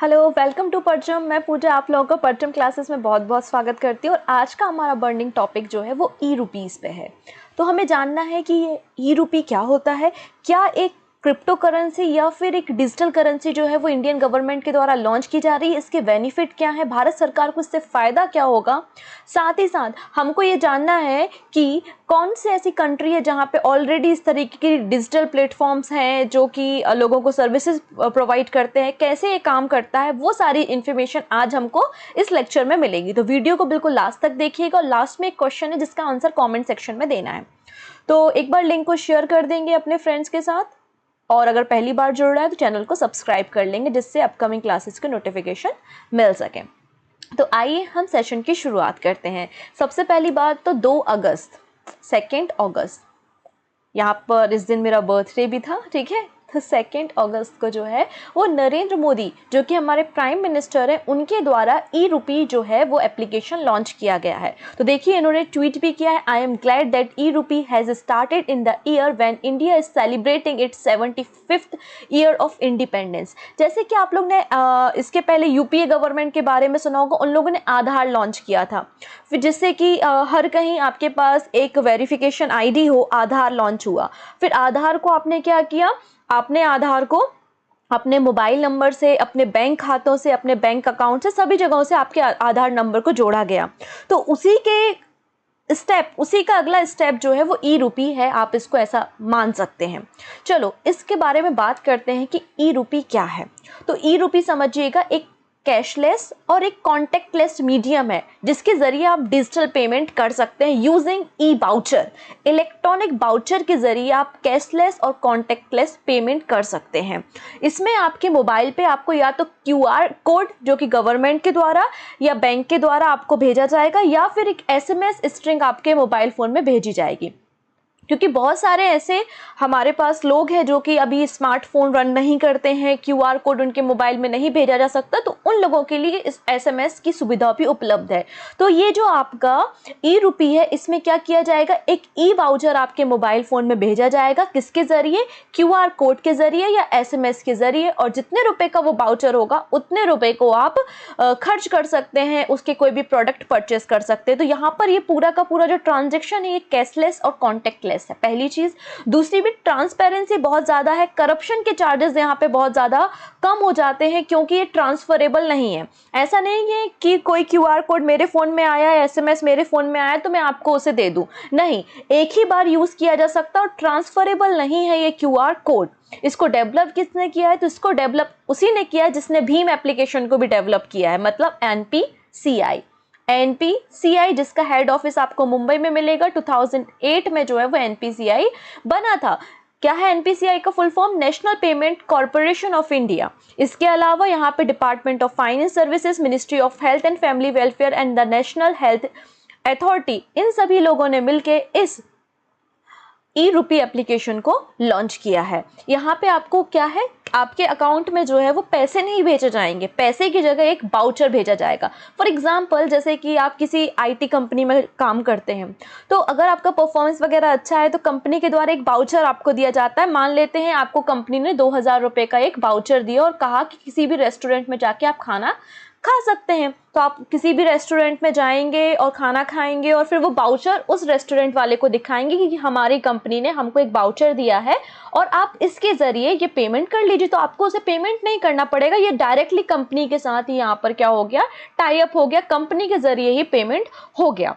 Hello, welcome to परचम। मैं पूजा आप लोगों को परचम क्लासेस में बहुत बहुत स्वागत करती हूँ। और आज का हमारा बर्निंग टॉपिक जो है वो ई रुपीज़ पे है। तो हमें जानना है कि ये ई रुपी क्या होता है, क्या एक क्रिप्टो करेंसी या फिर एक डिजिटल करेंसी जो है वो इंडियन गवर्नमेंट के द्वारा लॉन्च की जा रही है, इसके बेनिफिट क्या है, भारत सरकार को इससे फ़ायदा क्या होगा। साथ ही साथ हमको ये जानना है कि कौन सी ऐसी कंट्री है जहाँ पे ऑलरेडी इस तरीके की डिजिटल प्लेटफॉर्म्स हैं जो कि लोगों को सर्विसेज प्रोवाइड करते हैं, कैसे ये काम करता है, वो सारी इन्फॉर्मेशन आज हमको इस लेक्चर में मिलेगी। तो वीडियो को बिल्कुल लास्ट तक देखिएगा और लास्ट में एक क्वेश्चन है जिसका आंसर कमेंट सेक्शन में देना है। तो एक बार लिंक को शेयर कर देंगे अपने फ्रेंड्स के साथ, और अगर पहली बार जुड़ रहा है तो चैनल को सब्सक्राइब कर लेंगे जिससे अपकमिंग क्लासेस के नोटिफिकेशन मिल सके। तो आइए हम सेशन की शुरुआत करते हैं। सबसे पहली बात तो 2 अगस्त 2 अगस्त, यहाँ पर इस दिन मेरा बर्थडे भी था, ठीक है। तो 2 अगस्त को जो है वो नरेंद्र मोदी जो कि हमारे प्राइम मिनिस्टर हैं, उनके द्वारा ई रुपी जो है वो एप्लीकेशन लॉन्च किया गया है। तो देखिए इन्होंने ट्वीट भी किया है, I am glad that E rupee has started in the year when India is celebrating it's 75th year of independence. जैसे कि आप लोग ने इसके पहले यूपीए गवर्नमेंट के बारे में सुना होगा, उन लोगों ने आधार लॉन्च किया था, फिर जिससे कि हर कहीं आपके पास एक वेरिफिकेशन आईडी हो, आधार लॉन्च हुआ। फिर आधार को आपने क्या किया, आपने आधार को अपने मोबाइल नंबर से, अपने बैंक खातों से, अपने बैंक अकाउंट से, सभी जगहों से आपके आधार नंबर को जोड़ा गया। तो उसी का अगला स्टेप जो है वो ई रुपी है, आप इसको ऐसा मान सकते हैं। चलो इसके बारे में बात करते हैं कि ई रुपी क्या है। तो ई रुपी समझिएगा एक कैशलेस और एक कॉन्टेक्टलेस मीडियम है जिसके जरिए आप डिजिटल पेमेंट कर सकते हैं यूजिंग ई बाउचर। इलेक्ट्रॉनिक बाउचर के जरिए आप कैशलेस और कॉन्टेक्टलेस पेमेंट कर सकते हैं। इसमें आपके मोबाइल पे आपको या तो क्यूआर कोड जो कि गवर्नमेंट के द्वारा या बैंक के द्वारा आपको भेजा जाएगा, या फिर एक एसएमएस स्ट्रिंग आपके मोबाइल फ़ोन में भेजी जाएगी। क्योंकि बहुत सारे ऐसे हमारे पास लोग हैं जो कि अभी स्मार्टफोन रन नहीं करते हैं, क्यूआर कोड उनके मोबाइल में नहीं भेजा जा सकता, तो उन लोगों के लिए इस एसएमएस की सुविधा भी उपलब्ध है। तो ये जो आपका ई रुपी है, इसमें क्या किया जाएगा, एक ई वाउचर आपके मोबाइल फ़ोन में भेजा जाएगा। किसके ज़रिए, क्यूआर कोड के ज़रिए या एसएमएस के ज़रिए, और जितने रुपए का वो वाउचर होगा उतने रुपए को आप खर्च कर सकते हैं, उसके कोई भी प्रोडक्ट परचेस कर सकते हैं। तो यहाँ पर ये पूरा का पूरा जो ट्रांजेक्शन है ये कैशलेस और कॉन्टेक्टलेस है, पहली चीज। दूसरी भी ट्रांसपेरेंसी बहुत ज्यादा है, करप्शन के चार्जेस यहाँ पे बहुत ज्यादा कम हो जाते हैं क्योंकि ये ट्रांसफरेबल नहीं है। ऐसा नहीं है कि कोई क्यूआर कोड मेरे फोन में आया, एसएमएस मेरे फोन में आया तो मैं आपको उसे दे दूं, नहीं, एक ही बार यूज किया जा सकता और ट्रांसफरेबल नहीं है ये क्यूआर कोड। इसको डेवलप किसने किया है, तो इसको डेवलप उसी ने किया है जिसने भीम एप्लीकेशन को भी डेवलप किया है, मतलब एनपीसीआई, जिसका हेड ऑफिस आपको मुंबई में मिलेगा। 2008 में जो है वो एनपीसीआई बना था। क्या है एनपीसीआई का full form, National Payment Corporation of India. इसके अलावा यहाँ पे Department of Finance Services, Ministry of Health and Family Welfare and the National Health Authority, इन सभी लोगों ने मिलकर इस ई रुपी एप्लीकेशन को लॉन्च किया है। यहाँ पे आपको क्या है, आपके अकाउंट में जो है वो पैसे नहीं भेजे जाएंगे, पैसे की जगह एक बाउचर भेजा जाएगा। फॉर एग्जांपल जैसे कि आप किसी आईटी कंपनी में काम करते हैं, तो अगर आपका परफॉर्मेंस वगैरह अच्छा है तो कंपनी के द्वारा एक बाउचर आपको दिया जाता है। मान लेते हैं आपको कंपनी ने 2000 रुपये का एक बाउचर दिया और कहा कि किसी भी रेस्टोरेंट में जाके आप खाना खा सकते हैं। तो आप किसी भी रेस्टोरेंट में जाएंगे और खाना खाएंगे और फिर वो बाउचर उस रेस्टोरेंट वाले को दिखाएंगे कि हमारी कंपनी ने हमको एक बाउचर दिया है और आप इसके ज़रिए ये पेमेंट कर लीजिए। तो आपको उसे पेमेंट नहीं करना पड़ेगा, ये डायरेक्टली कंपनी के साथ ही यहाँ पर क्या हो गया, टाई अप हो गया, कंपनी के ज़रिए ही पेमेंट हो गया,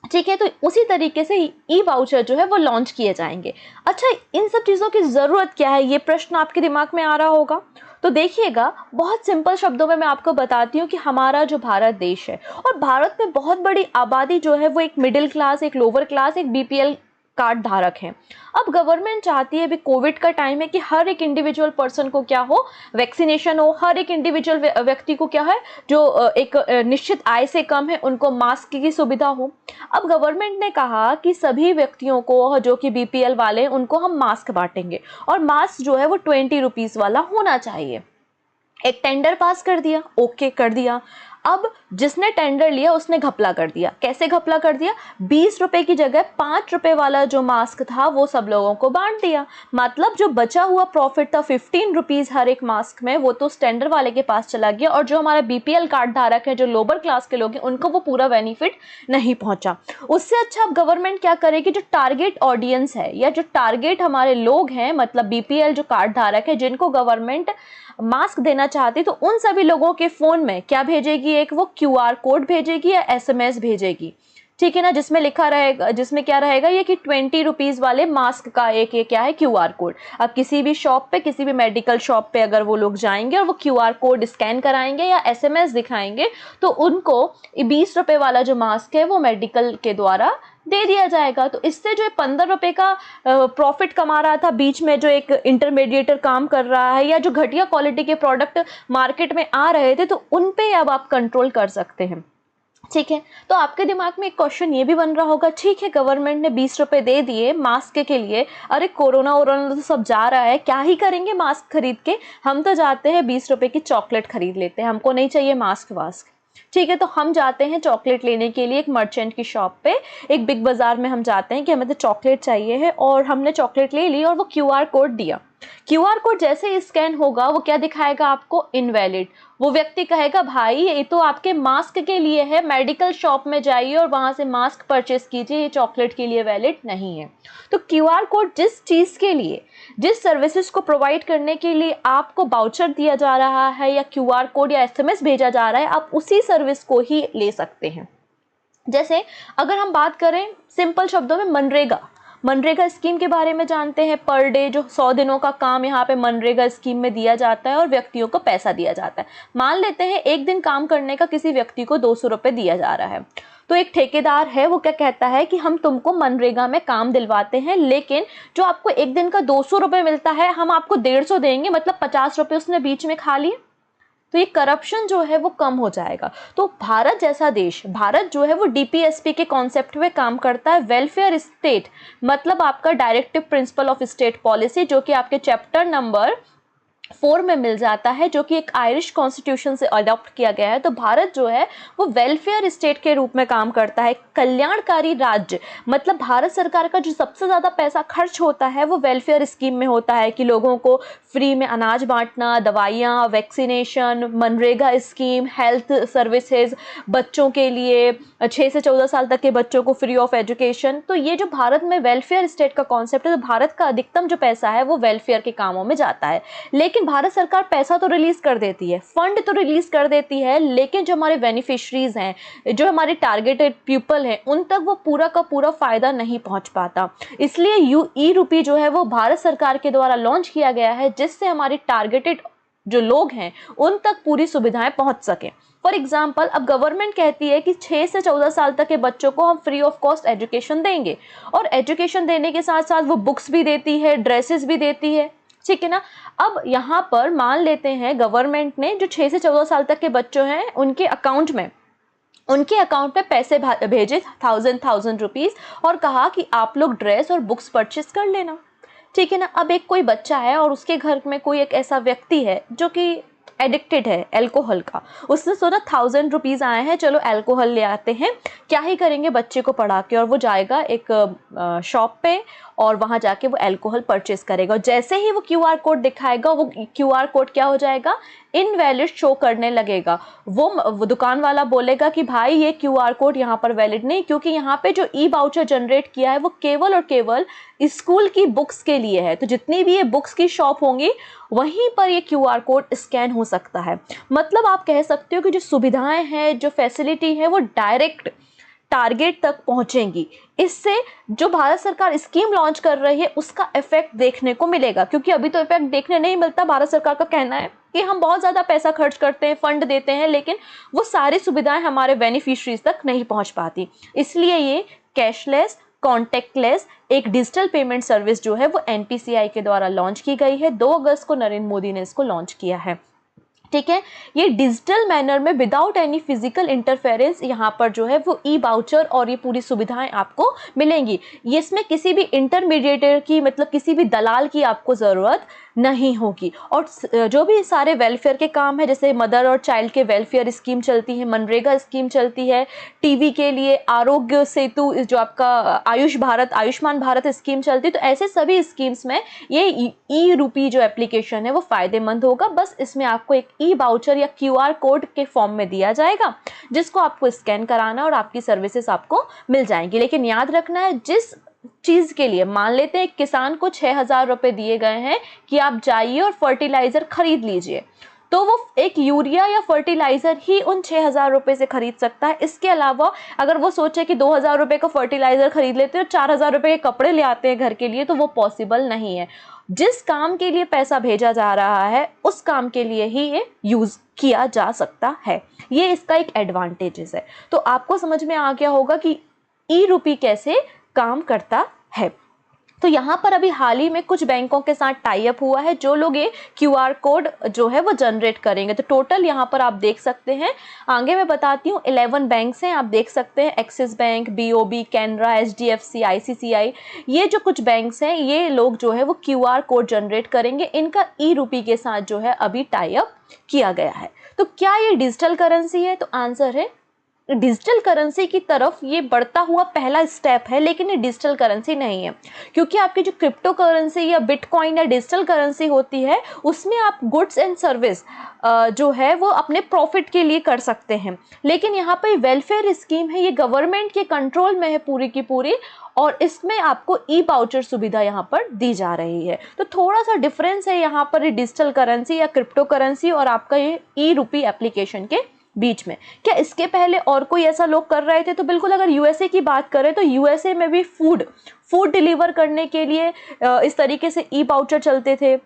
ठीक है। तो उसी तरीके से ई वाउचर जो है वो लॉन्च किए जाएंगे। अच्छा, इन सब चीज़ों की ज़रूरत क्या है, ये प्रश्न आपके दिमाग में आ रहा होगा। तो देखिएगा, बहुत सिंपल शब्दों में मैं आपको बताती हूँ कि हमारा जो भारत देश है, और भारत में बहुत बड़ी आबादी जो है वो एक मिडिल क्लास, एक लोअर क्लास, एक बीपीएल कार्ड धारक हैं। अब गवर्नमेंट चाहती है, अभी कोविड का टाइम है, कि हर एक इंडिविजुअल पर्सन को क्या हो, वैक्सीनेशन हो, हर एक इंडिविजुअल व्यक्ति को क्या है, जो एक निश्चित आय से कम है उनको मास्क की सुविधा हो। अब गवर्नमेंट ने कहा कि सभी व्यक्तियों को जो कि बीपीएल वाले, उनको हम मास्क बांटेंगे, और मास्क जो है वो 20 रुपीज़ वाला होना चाहिए। एक टेंडर पास कर दिया, ओके कर दिया। अब जिसने टेंडर लिया उसने घपला कर दिया। कैसे घपला कर दिया? 20 रुपए की जगह 5 रुपए वाला जो मास्क था वो सब लोगों को बांट दिया। मतलब जो बचा हुआ प्रॉफिट था 15 रुपीज हर एक मास्क में, वो तो टेंडर वाले के पास चला गया, और जो हमारे बीपीएल कार्ड धारक है, जो लोअर क्लास के लोग हैं, उनको वो पूरा बेनिफिट नहीं पहुंचा। उससे अच्छा अब गवर्नमेंट क्या करेगी, जो टारगेट ऑडियंस है या जो टारगेट हमारे लोग हैं, मतलब बीपीएल जो कार्ड धारक है जिनको गवर्नमेंट मास्क देना चाहती, तो उन सभी लोगों के फोन में क्या भेजेगी, एक वो क्यूआर कोड भेजेगी या एसएमएस भेजेगी, ठीक है ना, जिसमें लिखा रहेगा, जिसमें क्या रहेगा ये कि 20 रुपीज वाले मास्क का एक ये क्या है, क्यूआर कोड। अब किसी भी शॉप पे, किसी भी मेडिकल शॉप पे अगर वो लोग जाएंगे और वो क्यूआर कोड स्कैन कराएंगे या एसएमएस दिखाएंगे, तो उनको 20 रुपए वाला जो मास्क है वो मेडिकल के द्वारा दे दिया जाएगा। तो इससे जो 15 रुपए का प्रॉफिट कमा रहा था बीच में, जो एक इंटरमीडिएटर काम कर रहा है, या जो घटिया क्वालिटी के प्रोडक्ट मार्केट में आ रहे थे, तो उन पे अब आप कंट्रोल कर सकते हैं, ठीक है। तो आपके दिमाग में एक क्वेश्चन ये भी बन रहा होगा, ठीक है गवर्नमेंट ने 20 रुपए दे दिए मास्क के लिए, अरे कोरोना वोरोना तो सब जा रहा है, क्या ही करेंगे मास्क खरीद के, हम तो जाते हैं 20 रुपए की चॉकलेट खरीद लेते हैं, हमको नहीं चाहिए मास्क वास्क, ठीक है। तो हम जाते हैं चॉकलेट लेने के लिए एक मर्चेंट की शॉप पे, एक बिग बाजार में हम जाते हैं कि हमें तो चॉकलेट चाहिए है, और हमने चॉकलेट ले ली और वो क्यूआर कोड दिया। क्यूआर कोड जैसे ही स्कैन होगा वो क्या दिखाएगा आपको, इनवैलिड। वो व्यक्ति कहेगा भाई ये तो आपके मास्क के लिए है, मेडिकल शॉप में जाइए और वहां से मास्क परचेस कीजिए, ये चॉकलेट के लिए वैलिड नहीं है। तो क्यूआर कोड जिस चीज के लिए, जिस सर्विसेज को प्रोवाइड करने के लिए आपको वाउचर दिया जा रहा है या क्यूआर कोड या एसएमएस भेजा जा रहा है, आप उसी सर्विस को ही ले सकते हैं। जैसे अगर हम बात करें सिंपल शब्दों में, मनरेगा स्कीम के बारे में जानते हैं। पर डे जो 100 दिनों का काम यहाँ पे मनरेगा स्कीम में दिया जाता है और व्यक्तियों को पैसा दिया जाता है। मान लेते हैं एक दिन काम करने का किसी व्यक्ति को 200 रुपये दिया जा रहा है, तो एक ठेकेदार है वो क्या कहता है कि हम तुमको मनरेगा में काम दिलवाते हैं, लेकिन जो आपको एक दिन का 200 रुपये मिलता है हम आपको 150 देंगे, मतलब 50 रुपये उसने बीच में खा लिए। तो ये करप्शन जो है वो कम हो जाएगा। तो भारत जैसा देश, भारत जो है वो डीपीएसपी के कॉन्सेप्ट में काम करता है, वेलफेयर स्टेट, मतलब आपका directive principle of state policy, जो कि आपके चैप्टर नंबर 4 में मिल जाता है, जो कि एक आयरिश कॉन्स्टिट्यूशन से अडॉप्ट किया गया है। तो भारत जो है वो वेलफेयर स्टेट के रूप में काम करता है, कल्याणकारी राज्य, मतलब भारत सरकार का जो सबसे ज़्यादा पैसा खर्च होता है वो वेलफेयर स्कीम में होता है, कि लोगों को फ्री में अनाज बांटना, दवाइयाँ, vaccination, MNREGA scheme, health services, बच्चों के लिए 6 से 14 साल तक के बच्चों को फ्री ऑफ एजुकेशन। तो ये जो भारत में वेलफेयर स्टेट का कॉन्सेप्ट है, तो भारत का अधिकतम जो पैसा है वो वेलफेयर के कामों में जाता है। लेकिन भारत सरकार पैसा तो रिलीज कर देती है, फंड तो रिलीज कर देती है, लेकिन जो हमारे बेनिफिशियरीज हैं, जो हमारे टारगेटेड पीपल हैं, उन तक वो पूरा का पूरा फायदा नहीं पहुंच पाता। इसलिए ई रूपी जो है वो भारत सरकार के द्वारा लॉन्च किया गया है, जिससे हमारी टारगेटेड जो लोग हैं उन तक पूरी सुविधाएं पहुंच सके। फॉर एग्जाम्पल, अब गवर्नमेंट कहती है कि 6 से 14 साल तक के बच्चों को हम फ्री ऑफ कॉस्ट एजुकेशन देंगे, और एजुकेशन देने के साथ साथ वो बुक्स भी देती है, ड्रेसेस भी देती है, ठीक है ना। अब यहाँ पर मान लेते हैं गवर्नमेंट ने जो 6 से 14 साल तक के बच्चों हैं उनके अकाउंट में पैसे भेजे 1000 रुपीज, और कहा कि आप लोग ड्रेस और बुक्स परचेस कर लेना, ठीक है ना। अब एक कोई बच्चा है और उसके घर में कोई एक ऐसा व्यक्ति है जो कि एडिक्टेड है एल्कोहल का, उसने सोचा 1000 रुपीज आए हैं, चलो अल्कोहल ले आते हैं, क्या ही करेंगे बच्चे को पढ़ा के, और वो जाएगा एक शॉप पे और वहां जाके वो अल्कोहल परचेस करेगा। जैसे ही वो क्यूआर कोड दिखाएगा, वो क्यूआर कोड क्या हो जाएगा, इनवैलिड शो करने लगेगा। वो दुकान वाला बोलेगा कि भाई ये क्यूआर कोड यहाँ पर वैलिड नहीं, क्योंकि यहाँ पे जो ई वाउचर जनरेट किया है वो केवल और केवल स्कूल की बुक्स के लिए है। तो जितनी भी ये बुक्स की शॉप होंगी वहीं पर ये क्यूआर कोड स्कैन हो सकता है। मतलब आप कह सकते हो कि जो सुविधाएं हैं, जो फैसिलिटी है, वो डायरेक्ट टारगेट तक पहुंचेंगी। इससे जो भारत सरकार स्कीम लॉन्च कर रही है उसका इफेक्ट देखने को मिलेगा, क्योंकि अभी तो इफेक्ट देखने नहीं मिलता। भारत सरकार का कहना है कि हम बहुत ज़्यादा पैसा खर्च करते हैं, फंड देते हैं, लेकिन वो सारी सुविधाएं हमारे बेनिफिशरीज तक नहीं पहुंच पाती। इसलिए ये कैशलेस, कॉन्टेक्टलेस एक डिजिटल पेमेंट सर्विस जो है वो एनपीसीआई के द्वारा लॉन्च की गई है। 2 अगस्त को नरेंद्र मोदी ने इसको लॉन्च किया है। ठीक है। ये डिजिटल मैनर में विदाउट एनी फिजिकल इंटरफेरेंस यहाँ पर जो है वो ई वाउचर और ये पूरी सुविधाएं आपको मिलेंगी। ये इसमें किसी भी इंटरमीडिएटर की, मतलब किसी भी दलाल की आपको ज़रूरत नहीं होगी। और जो भी सारे वेलफेयर के काम है, जैसे मदर और चाइल्ड के वेलफेयर स्कीम चलती है, मनरेगा स्कीम चलती है, टीवी के लिए आरोग्य सेतु, जो आपका आयुष्मान भारत स्कीम चलती है, तो ऐसे सभी स्कीम्स में ये ई रूपी जो एप्लीकेशन है वो फ़ायदेमंद होगा। बस इसमें आपको एक ई वाउचर या QR कोड के फॉर्म में दिया जाएगा, जिसको आपको स्कैन कराना और आपकी सर्विसेज आपको मिल जाएंगी। लेकिन याद रखना है, जिस चीज़ के लिए मान लेते हैं किसान को 6,000 रुपये दिए गए हैं कि आप जाइए और फर्टिलाइज़र खरीद लीजिए, तो वो एक यूरिया या फर्टिलाइज़र ही उन 6,000 रुपये से खरीद सकता है। इसके अलावा अगर वो सोचे कि 2,000 रुपये का फर्टिलाइज़र खरीद लेते हैं और 4,000 रुपये के कपड़े ले आते हैं घर के लिए, तो वो पॉसिबल नहीं है। जिस काम के लिए पैसा भेजा जा रहा है उस काम के लिए ही ये यूज़ किया जा सकता है। ये इसका एक एडवांटेजेस है। तो आपको समझ में आ गया होगा कि ई रूपी कैसे काम करता है। तो यहाँ पर अभी हाल ही में कुछ बैंकों के साथ टाई अप हुआ है, जो लोग ये QR कोड जो है वो जनरेट करेंगे। तो टोटल यहाँ पर आप देख सकते हैं, आगे मैं बताती हूँ, 11 बैंक्स हैं, आप देख सकते हैं, axis bank, BOB, Canara, HDFC, ICICI, ये जो कुछ बैंक्स हैं, ये लोग जो है वो QR कोड जनरेट करेंगे। इनका ई रूपी के साथ जो है अभी टाई अप किया गया है। तो क्या ये डिजिटल करेंसी है? तो आंसर है डिजिटल करेंसी की तरफ ये बढ़ता हुआ पहला स्टेप है, लेकिन ये डिजिटल करेंसी नहीं है, क्योंकि आपकी जो क्रिप्टो करेंसी या बिटकॉइन या डिजिटल करेंसी होती है, उसमें आप गुड्स एंड सर्विस जो है वो अपने प्रॉफिट के लिए कर सकते हैं। लेकिन यहाँ पर वेलफेयर स्कीम है, ये गवर्नमेंट के कंट्रोल में है पूरी की पूरी, और इसमें आपको ई वाउचर सुविधा यहाँ पर दी जा रही है। तो थोड़ा सा डिफरेंस है यहाँ पर डिजिटल करेंसी या क्रिप्टो करेंसी और आपका ये ई रूपी एप्लीकेशन के बीच में। क्या इसके पहले और कोई ऐसा लोग कर रहे थे? तो बिल्कुल, अगर USA की बात करें तो USA में भी फूड डिलीवर करने के लिए इस तरीके से ई वाउचर चलते थे।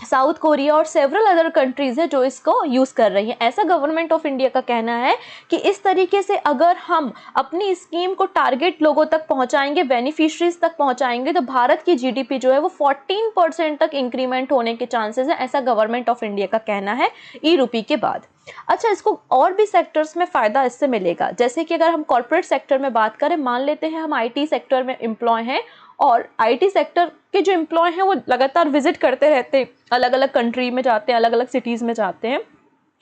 साउथ कोरिया और सेवरल अदर कंट्रीज है जो इसको यूज़ कर रही हैं। ऐसा गवर्नमेंट ऑफ इंडिया का कहना है कि इस तरीके से अगर हम अपनी स्कीम को टारगेट लोगों तक पहुंचाएंगे, बेनिफिशरीज तक पहुंचाएंगे, तो भारत की GDP जो है वो 14% तक इंक्रीमेंट होने के चांसेस हैं। ऐसा गवर्नमेंट ऑफ इंडिया का कहना है ई रूपी के बाद। अच्छा, इसको और भी सेक्टर्स में फ़ायदा इससे मिलेगा, जैसे कि अगर हम कॉर्पोरेट सेक्टर में बात करें, मान लेते हैं हम IT सेक्टर में एम्प्लॉय हैं और IT सेक्टर के जो एम्प्लॉय हैं वो लगातार विजिट करते रहते हैं, अलग अलग कंट्री में जाते हैं, अलग अलग सिटीज़ में जाते हैं।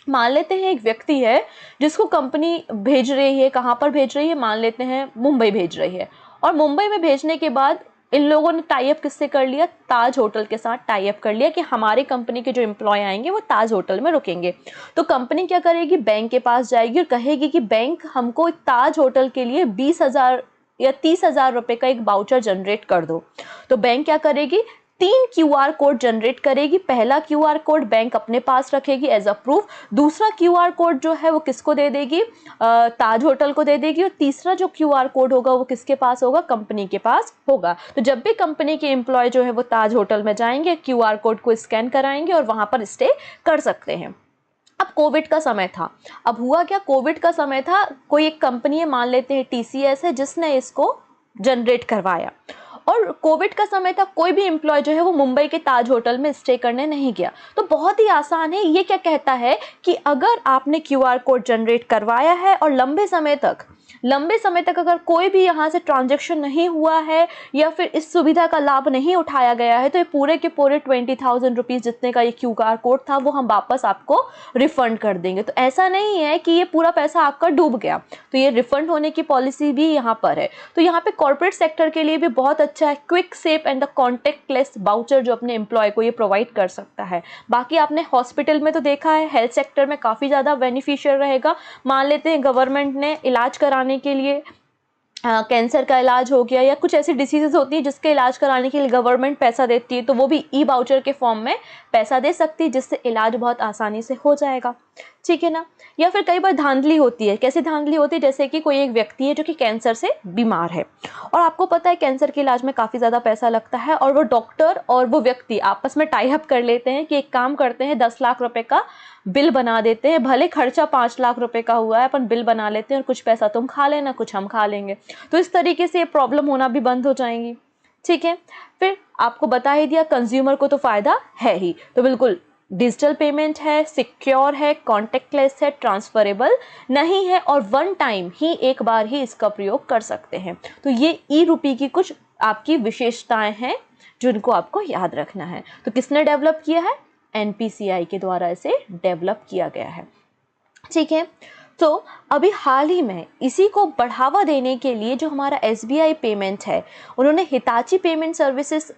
मान लेते हैं एक व्यक्ति है जिसको कंपनी भेज रही है, कहाँ पर भेज रही है, मान लेते हैं मुंबई भेज रही है, और मुंबई में भेजने के बाद इन लोगों ने टाई अप किससे कर लिया? ताज होटल के साथ टाई अप कर लिया कि हमारी कंपनी के जो एम्प्लॉय आएंगे वो ताज होटल में रुकेंगे। तो कंपनी क्या करेगी? बैंक के पास जाएगी और कहेगी कि बैंक हमको ताज होटल के लिए 20,000 या 30,000 रुपये का एक वाउचर जनरेट कर दो। तो बैंक क्या करेगी? 3 QR कोड जनरेट करेगी। पहला QR कोड बैंक अपने पास रखेगी एज अ प्रूफ, दूसरा QR कोड जो है वो किसको दे देगी? ताज होटल को दे देगी, और तीसरा जो QR कोड होगा वो किसके पास होगा? कंपनी के पास होगा। तो जब भी कंपनी के एम्प्लॉय जो है वो ताज होटल में जाएंगे, QR कोड को स्कैन कराएंगे और वहाँ पर स्टे कर सकते हैं। अब कोविड का समय था, अब हुआ क्या? कोविड का समय था, कोई एक कंपनी है, मान लेते हैं TCS है, जिसने इसको जनरेट करवाया, और कोविड का समय था, कोई भी एम्प्लॉय जो है वो मुंबई के ताज होटल में स्टे करने नहीं गया। तो बहुत ही आसान है, ये क्या कहता है कि अगर आपने QR कोड जनरेट करवाया है और लंबे समय तक अगर कोई भी यहाँ से ट्रांजैक्शन नहीं हुआ है या फिर इस सुविधा का लाभ नहीं उठाया गया है, तो ये पूरे के पूरे 20,000 रुपीज़ जितने का ये QR कोड था वो हम वापस आपको रिफंड कर देंगे। तो ऐसा नहीं है कि ये पूरा पैसा आपका डूब गया, तो ये रिफंड होने की पॉलिसी भी यहाँ पर है। तो यहाँ पे कॉर्पोरेट सेक्टर के लिए भी बहुत अच्छा है, quick, safe and the contact lens voucher जो अपने एम्प्लॉय को ये प्रोवाइड कर सकता है। बाकी आपने हॉस्पिटल में तो देखा है, हेल्थ सेक्टर में काफ़ी ज़्यादा बेनिफिशियल रहेगा। मान लेते हैं गवर्नमेंट ने इलाज कराने के लिए, कैंसर का इलाज हो गया या कुछ ऐसी डिसीजेज होती है जिसके इलाज कराने के लिए गवर्नमेंट पैसा देती है, तो वो भी ई वाउचर के फॉर्म में पैसा दे सकती है, जिससे इलाज बहुत आसानी से हो जाएगा। ठीक है ना? या फिर कई बार धांधली होती है। कैसी धांधली होती है? जैसे कि कोई एक व्यक्ति है जो कि कैंसर से बीमार है, और आपको पता है कैंसर के इलाज में काफ़ी ज़्यादा पैसा लगता है, और वो डॉक्टर और वो व्यक्ति आपस में टाई अप कर लेते हैं कि एक काम करते हैं, 10 लाख रुपए का बिल बना देते हैं, भले खर्चा 5 लाख रुपए का हुआ है, अपन बिल बना लेते हैं और कुछ पैसा तुम खा लेना, कुछ हम खा लेंगे। तो इस तरीके से ये प्रॉब्लम होना भी बंद हो जाएंगी। ठीक है, फिर आपको बता ही दिया कंज्यूमर को तो फ़ायदा है ही, तो बिल्कुल डिजिटल पेमेंट है, सिक्योर है, कॉन्टेक्टलेस है, ट्रांसफरेबल नहीं है और वन टाइम ही, एक बार ही इसका प्रयोग कर सकते हैं। तो ये ई रुपी की कुछ आपकी विशेषताएं हैं जिनको आपको याद रखना है। तो किसने डेवलप किया है? एनपीसीआई के द्वारा इसे डेवलप किया गया है। ठीक है, तो अभी हाल ही में इसी को बढ़ावा देने के लिए जो हमारा एसबीआई पेमेंट है, उन्होंने हिताची पेमेंट सर्विसेज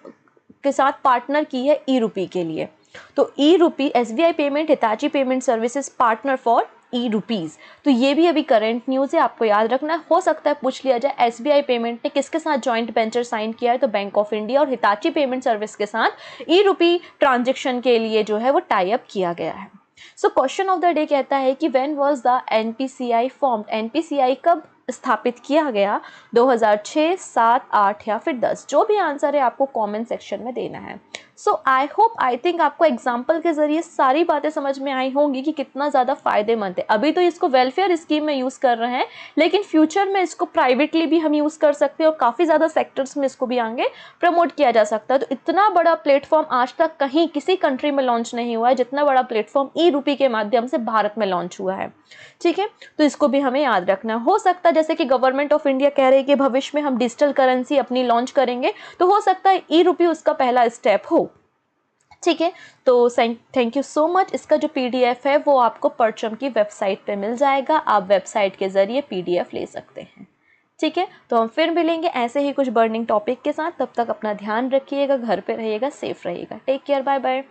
के साथ पार्टनर की है ई रुपी के लिए। तो e rupee, SBI payment Hitachi payment services partner for e rupees. तो ये भी अभी करंट न्यूज़ है, आपको याद रखना है। हो सकता है पूछ लिया जाए एसबीआई पेमेंट ने किसके साथ जॉइंट वेंचर साइन किया है, तो बैंक ऑफ इंडिया और हिताची पेमेंट सर्विस के साथ ई रुपी ट्रांजेक्शन के लिए जो है वो टाई अप किया गया है। So question of the day कहता है कि when was the NPCI formed? NPCI कब स्थापित किया गया? 2006, 7, 8 या फिर 10? जो भी आंसर है आपको कमेंट सेक्शन में देना है। सो आई थिंक आपको एग्जाम्पल के जरिए सारी बातें समझ में आई होंगी कि कितना ज़्यादा फायदेमंद है। अभी तो इसको वेलफेयर स्कीम में यूज़ कर रहे हैं, लेकिन फ्यूचर में इसको प्राइवेटली भी हम यूज़ कर सकते हैं और काफ़ी ज़्यादा सेक्टर्स में इसको भी आगे प्रमोट किया जा सकता है। तो इतना बड़ा प्लेटफॉर्म आज तक कहीं किसी कंट्री में लॉन्च नहीं हुआ है जितना बड़ा प्लेटफॉर्म ई रुपी के माध्यम से भारत में लॉन्च हुआ है। ठीक है, तो इसको भी हमें याद रखना। हो सकता है जैसे कि गवर्नमेंट ऑफ इंडिया कह रही है कि भविष्य में हम डिजिटल करेंसी अपनी लॉन्च करेंगे, तो हो सकता है ई रुपी उसका पहला स्टेप हो। ठीक है, तो थैंक यू सो मच। इसका जो पीडीएफ है वो आपको परचम की वेबसाइट पे मिल जाएगा, आप वेबसाइट के ज़रिए पीडीएफ ले सकते हैं। ठीक है, तो हम फिर मिलेंगे ऐसे ही कुछ बर्निंग टॉपिक के साथ। तब तक अपना ध्यान रखिएगा, घर पे रहिएगा, सेफ रहिएगा। Take care, bye bye.